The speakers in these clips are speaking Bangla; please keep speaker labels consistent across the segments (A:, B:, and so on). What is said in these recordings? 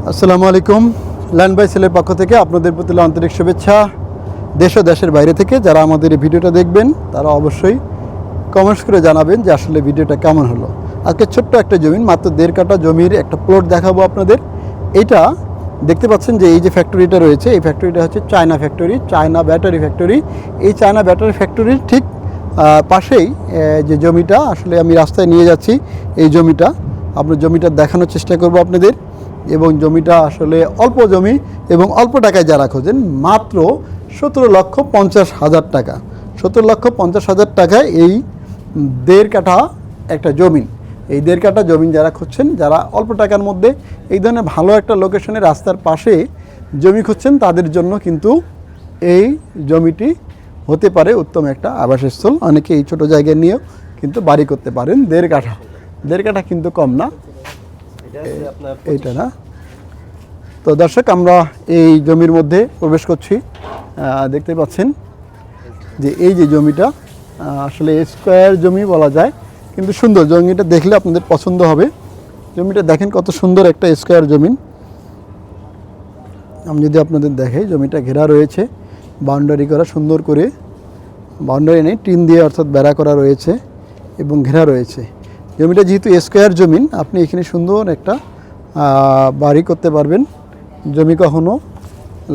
A: আসসালামু আলাইকুম। ল্যান্ড বাই সেলের পক্ষ থেকে আপনাদের প্রতি আন্তরিক শুভেচ্ছা। দেশ ও দেশের বাইরে থেকে যারা আমাদের এই ভিডিওটা দেখবেন তারা অবশ্যই কমেন্টস করে জানাবেন যে আসলে ভিডিওটা কেমন হলো। আজকে ছোট্ট একটা জমি, মাত্র 1.5 কাঠা জমির একটা প্লট দেখাবো আপনাদের। এইটা দেখতে পাচ্ছেন যে এই যে ফ্যাক্টরিটা রয়েছে, এই ফ্যাক্টরিটা হচ্ছে China factory, China battery factory. এই চায়না ব্যাটারি ফ্যাক্টরির ঠিক পাশেই যে জমিটা, আসলে আমি রাস্তায় নিয়ে যাচ্ছি এই জমিটা, আপনার জমিটা দেখানোর চেষ্টা করব আপনাদের। এবং জমিটা আসলে অল্প জমি এবং অল্প টাকায় যারা খোঁজেন, মাত্র 17,50,000 টাকা, 17,50,000 টাকায় এই 1.5 কাঠা একটা জমিন। এই 1.5 কাঠা জমিন যারা খুঁজছেন, যারা অল্প টাকার মধ্যে এই ধরনের ভালো একটা লোকেশনে রাস্তার পাশে জমি খুঁজছেন, তাদের জন্য কিন্তু এই জমিটি হতে পারে উত্তম একটা আবাসস্থল। অনেকে এই ছোটো জায়গায় নিয়েও কিন্তু বাড়ি করতে পারেন। 1.5 কাঠা, 1.5 কাঠা কিন্তু কম না, এইটা না। তো দর্শক, আমরা এই জমির মধ্যে প্রবেশ করছি। দেখতে পাচ্ছেন যে এই যে জমিটা আসলে স্কোয়ার জমি বলা যায়, কিন্তু সুন্দর। জমিটা দেখলে আপনাদের পছন্দ হবে। জমিটা দেখেন কত সুন্দর একটা স্কোয়ার জমিন। আমি যদি আপনাদের দেখাই, জমিটা ঘেরা রয়েছে, বাউন্ডারি করা সুন্দর করে, বাউন্ডারি নেই, টিন দিয়ে অর্থাৎ বেড়া করা রয়েছে এবং ঘেরা রয়েছে। জমিটা যেহেতু স্কোয়ার জমিন, আপনি এখানে সুন্দর একটা বাড়ি করতে পারবেন। জমি কখনো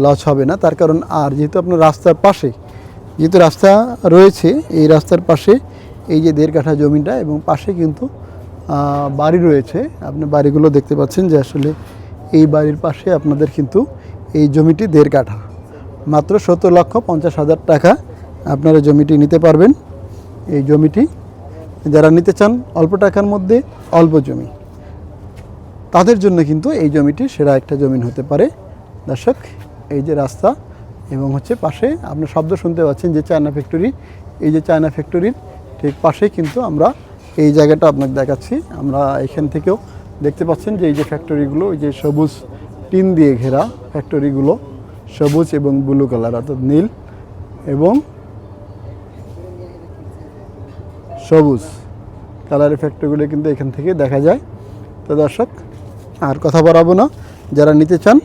A: লস হবে না, তার কারণ আর যেহেতু আপনার রাস্তার পাশে, যেহেতু রাস্তা রয়েছে, এই রাস্তার পাশে এই যে 1.5 কাঠা জমিটা এবং পাশে কিন্তু বাড়ি রয়েছে। আপনি বাড়িগুলো দেখতে পাচ্ছেন যে আসলে এই বাড়ির পাশে আপনাদের কিন্তু এই জমিটি 1.5 কাঠা, মাত্র 17,50,000 টাকা আপনারা জমিটি নিতে পারবেন। এই জমিটি যারা নিতে চান অল্প টাকার মধ্যে, অল্প জমি, তাদের জন্য কিন্তু এই জমিটি সেরা একটা জমিন হতে পারে। দর্শক, এই যে রাস্তা এবং হচ্ছে পাশে আপনার শব্দ শুনতে পাচ্ছেন যে চায়না ফ্যাক্টরি, এই যে চায়না ফ্যাক্টরির ঠিক পাশেই কিন্তু আমরা এই জায়গাটা আপনাকে দেখাচ্ছি। আমরা এখান থেকেও দেখতে পাচ্ছেন যে এই যে ফ্যাক্টরিগুলো, এই যে সবুজ টিন দিয়ে ঘেরা ফ্যাক্টরিগুলো, সবুজ এবং ব্লু কালার অর্থাৎ নীল এবং সবুজ কালারের ফ্যাক্টরিগুলো কিন্তু এখান থেকে দেখা যায়। তো দর্শক, আর কথা বাড়াবো না, যারা নিতে চান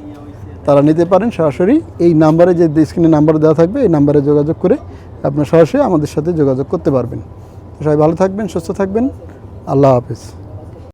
A: তারা নিতে পারেন সরাসরি এই নাম্বারে, যে স্ক্রিনে নাম্বার দেওয়া থাকবে, এই নাম্বারে যোগাযোগ করে আপনার সরাসরি আমাদের সাথে যোগাযোগ করতে পারবেন। সবাই ভালো থাকবেন, সুস্থ থাকবেন। আল্লাহ হাফেজ।